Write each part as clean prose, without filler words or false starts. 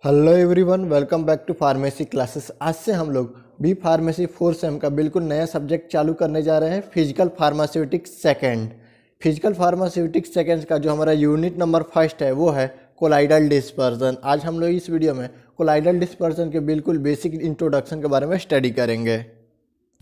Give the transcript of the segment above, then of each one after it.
Hello everyone, welcome back to pharmacy classes. आज से हम लोग बी फार्मेसी 4 सेम का बिल्कुल नया सब्जेक्ट चालू करने जा रहे हैं, physical pharmaceutics second. Physical pharmaceutics second का जो हमारा यूनिट नंबर फर्स्ट है वो है कोलाइडल डिस्पर्जन। आज हम लोग इस वीडियो में कोलाइडल डिस्पर्जन के बिल्कुल बेसिक इंट्रोडक्शन के बारे में स्टडी करेंगे।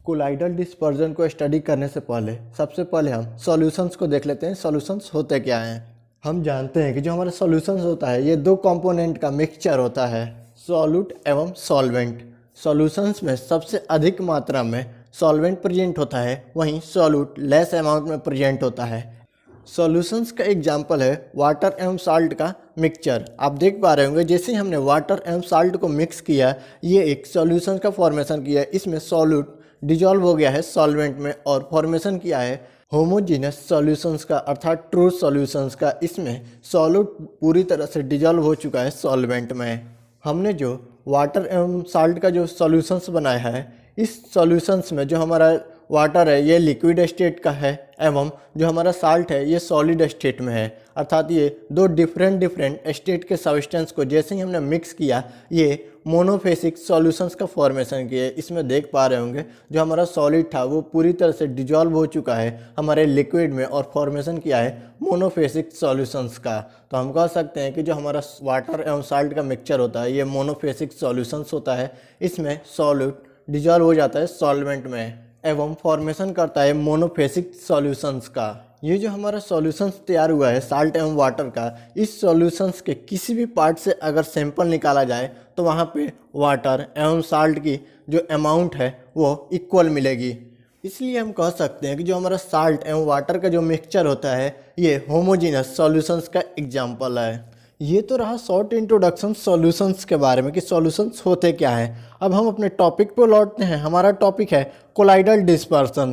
कोलाइडल डिस्पर्जन को स्टडी करने से पहले सबसे पहले हम सॉल्यूशंस को देख लेते हैं। सॉल्यूशंस होते क्या हैं। हम जानते हैं कि जो हमारा सॉल्यूशंस होता है ये दो कंपोनेंट का मिक्सचर होता है, सॉल्यूट एवं सॉल्वेंट। सॉल्यूशंस में सबसे अधिक मात्रा में सॉल्वेंट प्रेजेंट होता है, वहीं सॉल्यूट लेस अमाउंट में प्रेजेंट होता है। सॉल्यूशंस का एग्जांपल है वाटर एवं साल्ट का मिक्सचर। आप देख पा रहे होंगे जैसे ही हमने वाटर एवं साल्ट को मिक्स किया, ये एक सॉल्यूशन का फॉर्मेशन किया। इसमें सॉल्यूट डिजॉल्व हो गया है सॉल्वेंट में और फॉर्मेशन किया है होमोजीनस सॉल्यूशंस का, अर्थात ट्रू सॉल्यूशंस का। इसमें सॉल्यूट पूरी तरह से डिजॉल्व हो चुका है सॉल्वेंट में। हमने जो वाटर एवं साल्ट का जो सॉल्यूशंस बनाया है, इस सॉल्यूशंस में जो हमारा वाटर है ये लिक्विड स्टेट का है एवं जो हमारा साल्ट है ये सॉलिड स्टेट में है। अर्थात ये दो डिफरेंट स्टेट के सब्सटेंस को जैसे ही हमने मिक्स किया, ये मोनोफेसिक सॉल्यूशंस का फॉर्मेशन किए। इसमें देख पा रहे होंगे जो हमारा सॉलिड था वो पूरी तरह से डिजॉल्व हो चुका है हमारे लिक्विड में और फॉर्मेशन किया है मोनोफेसिक सॉल्यूशंस का। तो हम कह सकते हैं कि जो हमारा वाटर एवं साल्ट का मिक्सचर होता है ये मोनोफेसिक सॉल्यूशंस होता है। इसमें सॉल्यूट डिजॉल्व हो जाता है सॉल्वेंट में एवं फॉर्मेशन करता है मोनोफेसिक सॉल्यूशंस का। ये जो हमारा सॉल्यूशंस तैयार हुआ है साल्ट एवं वाटर का, इस सॉल्यूशंस के किसी भी पार्ट से अगर सैंपल निकाला जाए तो वहाँ पे वाटर एवं साल्ट की जो अमाउंट है वो इक्वल मिलेगी। इसलिए हम कह सकते हैं कि जो हमारा साल्ट एवं वाटर का जो मिक्सचर होता है ये होमोजीनस सॉल्यूशंस का एग्जाम्पल है। ये तो रहा शॉर्ट इंट्रोडक्शन सॉल्यूशंस के बारे में कि सॉल्यूशंस होते क्या हैं। अब हम अपने टॉपिक पर लौटते हैं। हमारा टॉपिक है कोलाइडल डिस्पर्सन।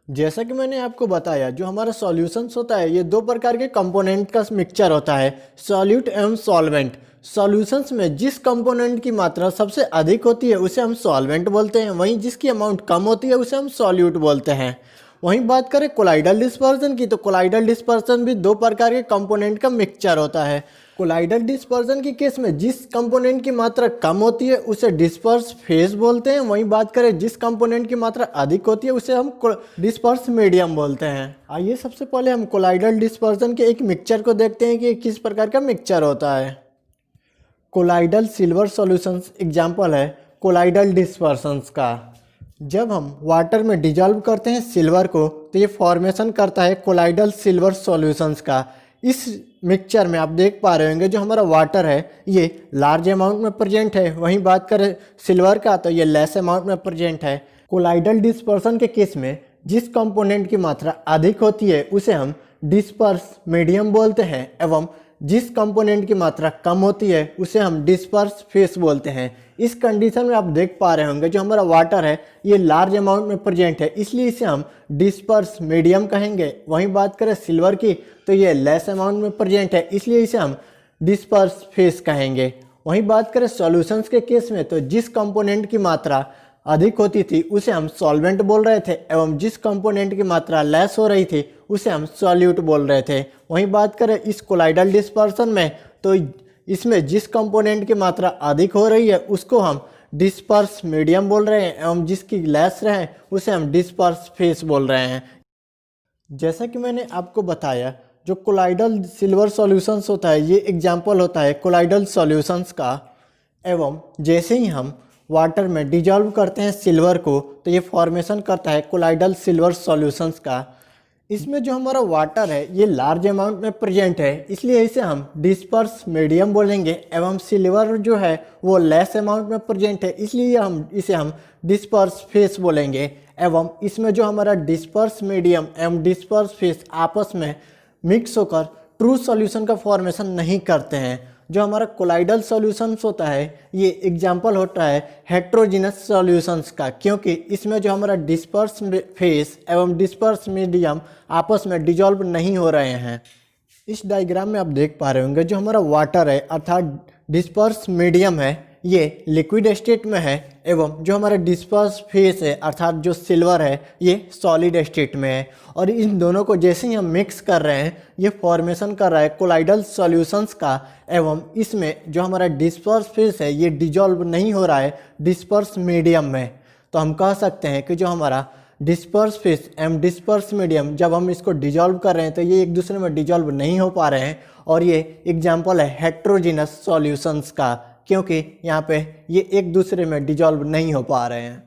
जैसा कि मैंने आपको बताया, जो हमारा सॉल्यूशंस होता है ये दो प्रकार के कंपोनेंट का मिक्सचर होता है, सॉल्यूट एवं सॉल्वेंट। सॉल्यूशंस में जिस कंपोनेंट की मात्रा सबसे अधिक होती है उसे हम सॉल्वेंट बोलते हैं, वहीं जिसकी अमाउंट कम होती है उसे हम सॉल्यूट बोलते हैं। वहीं बात करें कोलाइडल डिस्पर्सन की, तो कोलाइडल डिस्पर्सन भी दो प्रकार के कंपोनेंट का मिक्सचर होता है। कोलाइडल डिस्पर्सन के केस में जिस कंपोनेंट की मात्रा कम होती है उसे डिस्पर्स फेज बोलते हैं, वहीं बात करें जिस कंपोनेंट की मात्रा अधिक होती है उसे हम डिस्पर्स मीडियम बोलते हैं। आइए सबसे पहले हम कोलाइडल डिस्पर्सन के एक मिक्सचर को देखते हैं कि किस प्रकार का मिक्सचर होता है। कोलाइडल सिल्वर सॉल्यूशंस एग्जाम्पल है कोलाइडल डिस्पर्सन्स का। जब हम वाटर में डिजॉल्व करते हैं सिल्वर को तो ये फॉर्मेशन करता है कोलाइडल सिल्वर सॉल्यूशंस का। इस मिक्सचर में आप देख पा रहे होंगे जो हमारा वाटर है ये लार्ज अमाउंट में प्रेजेंट है, वहीं बात करें सिल्वर का तो ये लेस अमाउंट में प्रेजेंट है। कोलाइडल डिस्पर्सन के केस में जिस कंपोनेंट की मात्रा अधिक होती है उसे हम डिस्पर्स मीडियम बोलते हैं एवं जिस कंपोनेंट की मात्रा कम होती है उसे हम डिस्पर्स फेस बोलते हैं। इस कंडीशन में आप देख पा रहे होंगे जो हमारा वाटर है ये लार्ज अमाउंट में प्रेजेंट है, इसलिए इसे हम डिस्पर्स मीडियम कहेंगे। वहीं बात करें सिल्वर की तो ये लेस अमाउंट में प्रेजेंट है, इसलिए इसे हम डिस्पर्स फेस कहेंगे। वहीं बात करें सॉल्यूशंस के केस में तो जिस कंपोनेंट की मात्रा अधिक होती थी उसे हम सॉल्वेंट बोल रहे थे एवं जिस कंपोनेंट की मात्रा लेस हो रही थी उसे हम सॉल्यूट बोल रहे थे। वहीं बात करें इस कोलाइडल डिस्पर्सन में तो इसमें जिस कंपोनेंट की मात्रा अधिक हो रही है उसको हम डिस्पर्स मीडियम बोल रहे हैं एवं जिसकी लेस रहे उसे हम डिस्पर्स फेस बोल रहे हैं। जैसा कि मैंने आपको बताया जो कोलाइडल सिल्वर सॉल्यूशंस होता है ये एग्जाम्पल होता है कोलाइडल सॉल्यूशंस का। एवं जैसे ही हम वाटर में डिजॉल्व करते हैं सिल्वर को तो ये फॉर्मेशन करता है कोलाइडल सिल्वर सॉल्यूशंस का। इसमें जो हमारा वाटर है ये लार्ज अमाउंट में प्रेजेंट है, इसलिए इसे हम डिस्पर्स मीडियम बोलेंगे एवं सिल्वर जो है वो लेस अमाउंट में प्रेजेंट है, इसलिए इसे हम डिस्पर्स फेस बोलेंगे। एवं इसमें जो हमारा डिस्पर्स मीडियम एवं डिस्पर्स फेस आपस में मिक्स होकर ट्रू सॉल्यूशन का फॉर्मेशन नहीं करते हैं। जो हमारा कोलाइडल सॉल्यूशंस होता है ये एग्जाम्पल होता है हेट्रोजीनस सॉल्यूशंस का, क्योंकि इसमें जो हमारा डिस्पर्स फेस एवं डिस्पर्स मीडियम आपस में डिजॉल्व नहीं हो रहे हैं। इस डायग्राम में आप देख पा रहे होंगे जो हमारा वाटर है अर्थात डिस्पर्स मीडियम है ये लिक्विड स्टेट में है एवं जो हमारा डिस्पर्स फेस है अर्थात जो सिल्वर है ये सॉलिड स्टेट में है। और इन दोनों को जैसे ही हम मिक्स कर रहे हैं ये फॉर्मेशन कर रहा है कोलाइडल सॉल्यूशंस का, एवं इसमें जो हमारा डिस्पर्स फेस है ये डिजॉल्व नहीं हो रहा है डिस्पर्स मीडियम में। तो हम कह सकते हैं कि जो हमारा डिस्पर्स फेस एवं डिस्पर्स मीडियम जब हम इसको डिजॉल्व कर रहे हैं तो ये एक दूसरे में डिजॉल्व नहीं हो पा रहे हैं, और ये एग्जाम्पल है हेट्रोजीनस सॉल्यूशंस का, क्योंकि यहाँ पे ये एक दूसरे में डिजॉल्व नहीं हो पा रहे हैं।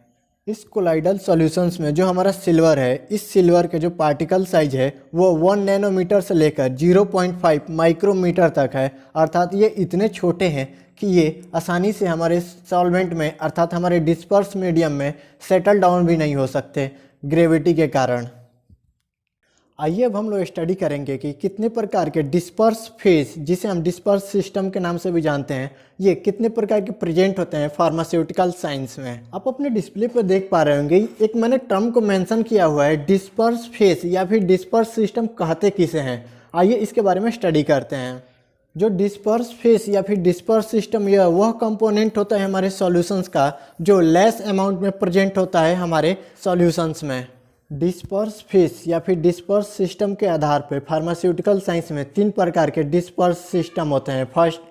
इस कोलाइडल सॉल्यूशंस में जो हमारा सिल्वर है, इस सिल्वर के जो पार्टिकल साइज है वो 1 नैनोमीटर से लेकर 0.5 माइक्रोमीटर तक है। अर्थात ये इतने छोटे हैं कि ये आसानी से हमारे सॉल्वेंट में अर्थात हमारे डिस्पर्स मीडियम में सेटल डाउन भी नहीं हो सकते ग्रेविटी के कारण। आइए अब हम लोग स्टडी करेंगे कि कितने प्रकार के डिस्पर्स फेस, जिसे हम डिस्पर्स सिस्टम के नाम से भी जानते हैं, ये कितने प्रकार के प्रेजेंट होते हैं फार्मास्यूटिकल साइंस में। आप अपने डिस्प्ले पर देख पा रहे होंगे एक मैंने टर्म को मेंशन किया हुआ है डिस्पर्स फेस या फिर डिस्पर्स सिस्टम कहते किसे हैं। आइए इसके बारे में स्टडी करते हैं। जो डिस्पर्स फेस या फिर डिस्पर्स सिस्टम यह वह कंपोनेंट होता है हमारे सॉल्यूशंस का जो लेस अमाउंट में प्रेजेंट होता है हमारे सॉल्यूशंस में। डिस्पर्स फेस या फिर डिस्पर्स सिस्टम के आधार पर फार्मास्यूटिकल साइंस में 3 प्रकार के डिस्पर्स सिस्टम होते हैं। First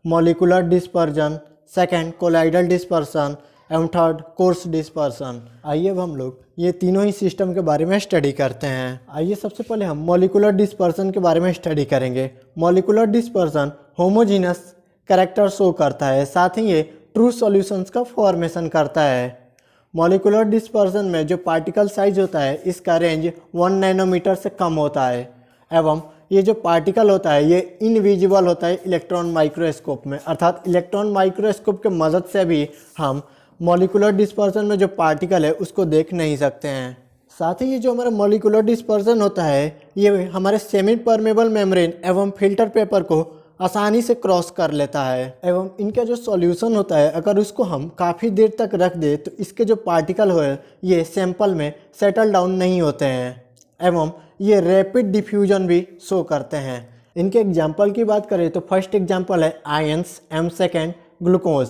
molecular dispersion, second colloidal dispersion एवं थर्ड कोर्स डिस्पर्सन। आइए अब हम लोग ये तीनों ही सिस्टम के बारे में स्टडी करते हैं। आइए सबसे पहले हम मॉलिक्यूलर डिस्पर्सन के बारे में स्टडी करेंगे। Molecular dispersion homogeneous character show करता है, साथ ही ये ट्रू सॉल्यूशंस का फॉर्मेशन करता है। मॉलिक्यूलर डिस्पर्सन में जो पार्टिकल साइज होता है इसका रेंज 1 नैनोमीटर से कम होता है, एवं ये जो पार्टिकल होता है ये इनविजिबल होता है इलेक्ट्रॉन माइक्रोस्कोप में। अर्थात इलेक्ट्रॉन माइक्रोस्कोप के मदद से भी हम मॉलिक्यूलर डिस्पर्सन में जो पार्टिकल है उसको देख नहीं सकते हैं। साथ ही ये जो हमारा मॉलिक्यूलर डिस्पर्सन होता है ये हमारे सेमी परमेबल मेम्ब्रेन एवं फिल्टर पेपर को आसानी से क्रॉस कर लेता है, एवं इनका जो सॉल्यूशन होता है अगर उसको हम काफ़ी देर तक रख दे तो इसके जो पार्टिकल हो ये सैंपल में सेटल डाउन नहीं होते हैं, एवं ये रैपिड डिफ्यूजन भी शो करते हैं। इनके एग्जाम्पल की बात करें तो फर्स्ट एग्जाम्पल है आयंस एवं सेकेंड ग्लूकोज।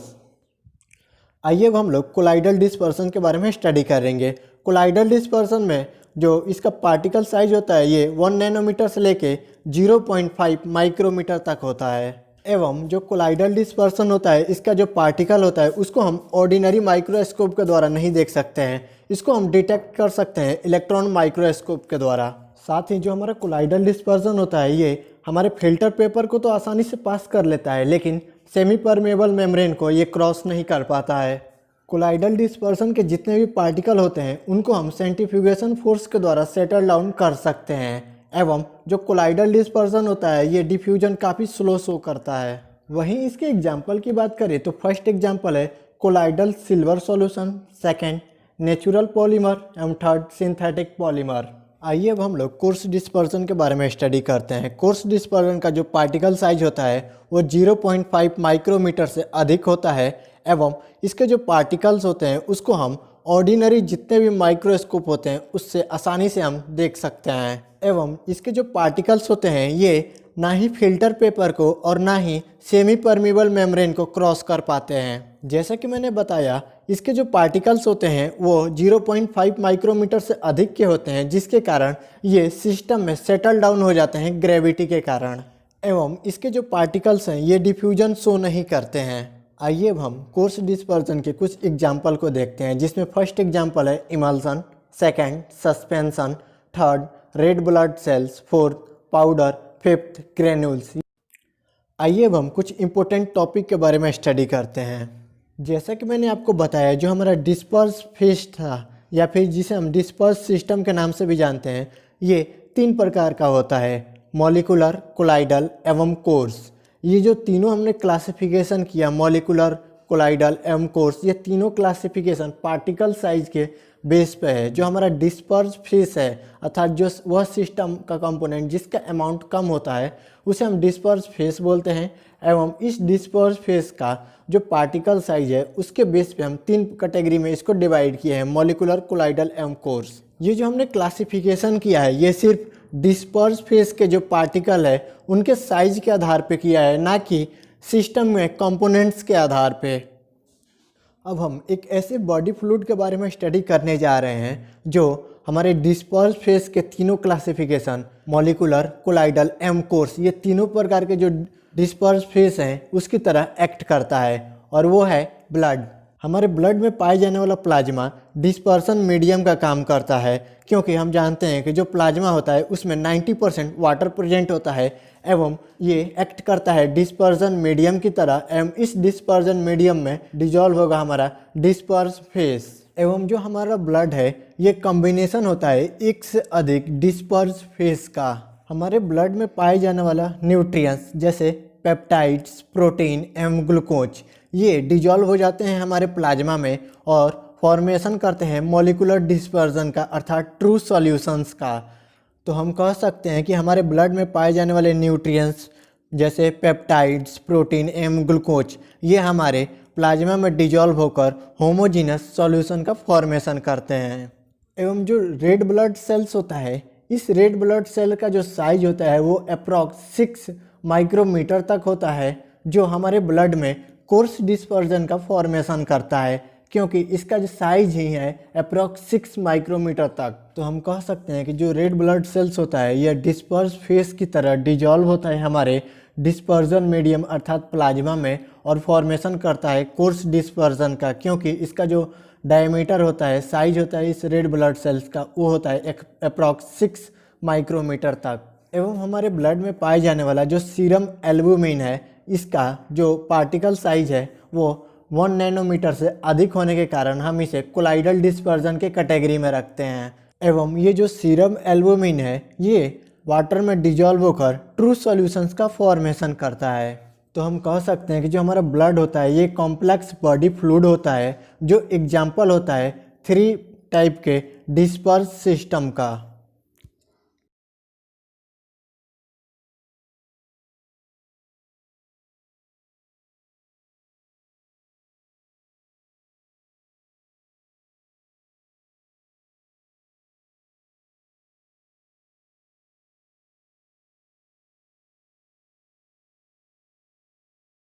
आइए अब हम लोग कोलाइडल डिस्पर्सन के बारे में स्टडी करेंगे। कोलाइडल डिस्पर्सन में जो इसका पार्टिकल साइज होता है ये 1 नैनोमीटर से लेके 0.5 माइक्रोमीटर तक होता है, एवं जो कोलाइडल डिस्पर्सन होता है इसका जो पार्टिकल होता है उसको हम ऑर्डिनरी माइक्रोस्कोप के द्वारा नहीं देख सकते हैं, इसको हम डिटेक्ट कर सकते हैं इलेक्ट्रॉन माइक्रोस्कोप के द्वारा। साथ ही जो हमारा कोलाइडल डिस्पर्सन होता है ये हमारे फिल्टर पेपर को तो आसानी से पास कर लेता है, लेकिन सेमी परमेबल मेम्ब्रेन को ये क्रॉस नहीं कर पाता है। कोलाइडल डिस्पर्सन के जितने भी पार्टिकल होते हैं उनको हम सेंट्रीफ्यूगेशन फोर्स के द्वारा सेटल डाउन कर सकते हैं, एवं जो कोलाइडल डिस्पर्सन होता है ये डिफ्यूजन काफ़ी स्लो शो करता है। वहीं इसके एग्जाम्पल की बात करें तो फर्स्ट एग्जाम्पल है colloidal silver solution, second natural polymer एवं थर्ड सिंथेटिक पॉलीमर। आइए अब हम लोग कोर्स डिस्पर्सन के बारे में स्टडी करते हैं। कोर्स डिस्पर्सन का जो पार्टिकल साइज होता है वो 0.5 माइक्रोमीटर से अधिक होता है, एवं इसके जो पार्टिकल्स होते हैं उसको हम ऑर्डिनरी जितने भी माइक्रोस्कोप होते हैं उससे आसानी से हम देख सकते हैं, एवं इसके जो पार्टिकल्स होते हैं ये ना ही फिल्टर पेपर को और ना ही सेमी परमेबल मेम्ब्रेन को क्रॉस कर पाते हैं। जैसा कि मैंने बताया इसके जो पार्टिकल्स होते हैं वो 0.5 माइक्रोमीटर से अधिक के होते हैं, जिसके कारण ये सिस्टम में सेटल डाउन हो जाते हैं ग्रेविटी के कारण, एवं इसके जो पार्टिकल्स हैं ये डिफ्यूजन शो नहीं करते हैं। आइए अब हम कोर्स डिस्पर्सन के कुछ एग्जाम्पल को देखते हैं, जिसमें फर्स्ट एग्जाम्पल है emulsion, second suspension, third red blood cells, fourth powder, fifth granules. आइए अब हम कुछ इंपॉर्टेंट टॉपिक के बारे में स्टडी करते हैं। जैसा कि मैंने आपको बताया जो हमारा डिस्पर्स फेस था या फिर जिसे हम डिस्पर्स सिस्टम के नाम से भी जानते हैं ये 3 प्रकार का होता है, मॉलिक्यूलर, कोलाइडल एवं कोर्स। ये जो तीनों हमने क्लासिफिकेशन किया मॉलिक्यूलर, कोलाइडल एवं कोर्स, ये तीनों क्लासिफिकेशन पार्टिकल साइज के बेस पे है। जो हमारा डिस्पर्स फेस है अर्थात जो वह सिस्टम का कंपोनेंट जिसका अमाउंट कम होता है उसे हम डिस्पर्स फेस बोलते हैं, एवं इस डिस्पर्स फेस का जो पार्टिकल साइज है उसके बेस पे हम 3 कैटेगरी में इसको डिवाइड किए हैं, मॉलिक्यूलर, कोलाइडल एवं कोर्स। ये जो हमने क्लासिफिकेशन किया है ये सिर्फ डिस्पर्स फेस के जो पार्टिकल है उनके साइज के आधार पे किया है, ना कि सिस्टम में कंपोनेंट्स के आधार पे। अब हम एक ऐसे बॉडी फ्लूइड के बारे में स्टडी करने जा रहे हैं जो हमारे डिस्पर्स फेस के तीनों क्लासिफिकेशन मॉलिकुलर, कोलाइडल, एम कोर्स, ये तीनों प्रकार के जो डिस्पर्स फेस हैं उसकी तरह एक्ट करता है, और वो है ब्लड। हमारे ब्लड में पाए जाने वाला प्लाज्मा डिस्पर्सन मीडियम का काम करता है, क्योंकि हम जानते हैं कि जो प्लाज्मा होता है उसमें 90% वाटर प्रेजेंट होता है एवं ये एक्ट करता है डिस्पर्सन मीडियम की तरह, एवं इस डिस्पर्सन मीडियम में डिजॉल्व होगा हमारा डिस्पर्स फेस। एवं जो हमारा ब्लड है ये कॉम्बिनेशन होता है एक से अधिक डिस्पर्स फेस का। हमारे ब्लड में पाए जाने वाला न्यूट्रिएंट्स जैसे पेप्टाइड्स, प्रोटीन एवं ग्लूकोज ये डिजॉल्व हो जाते हैं हमारे प्लाज्मा में और फॉर्मेशन करते हैं मॉलिकुलर डिस्पर्सन का, अर्थात ट्रू सॉल्यूशंस का। तो हम कह सकते हैं कि हमारे ब्लड में पाए जाने वाले न्यूट्रिएंट्स जैसे पेप्टाइड्स, प्रोटीन एवं ग्लूकोज ये हमारे प्लाज्मा में डिजॉल्व होकर होमोजीनस सॉल्यूशन का फॉर्मेशन करते हैं। एवं जो रेड ब्लड सेल्स होता है, इस रेड ब्लड सेल का जो साइज होता है वो अप्रॉक्स 6 माइक्रोमीटर तक होता है, जो हमारे ब्लड में कोर्स डिस्पर्जन का फॉर्मेशन करता है, क्योंकि इसका जो साइज ही है अप्रॉक्स 6 माइक्रोमीटर तक। तो हम कह सकते हैं कि जो रेड ब्लड सेल्स होता है यह डिस्पर्स फेस की तरह डिजॉल्व होता है हमारे डिस्पर्जन मीडियम अर्थात प्लाज्मा में और फॉर्मेशन करता है कोर्स डिस्पर्जन का, क्योंकि इसका जो डायमीटर होता है, साइज होता है इस रेड ब्लड सेल्स का, वो होता है अप्रॉक्स 6 माइक्रोमीटर तक। एवं हमारे ब्लड में पाए जाने वाला जो सीरम एल्बुमिन है, इसका जो पार्टिकल साइज है वो 1 नैनोमीटर से अधिक होने के कारण हम इसे कोलाइडल डिस्पर्जन के कैटेगरी में रखते हैं। एवं ये जो सीरम एल्बुमिन है ये वाटर में डिजॉल्व होकर ट्रू सॉल्यूशंस का फॉर्मेशन करता है। तो हम कह सकते हैं कि जो हमारा ब्लड होता है ये कॉम्प्लेक्स बॉडी फ्लूइड होता है, जो एग्जाम्पल होता है 3 टाइप के डिस्पर्स सिस्टम का।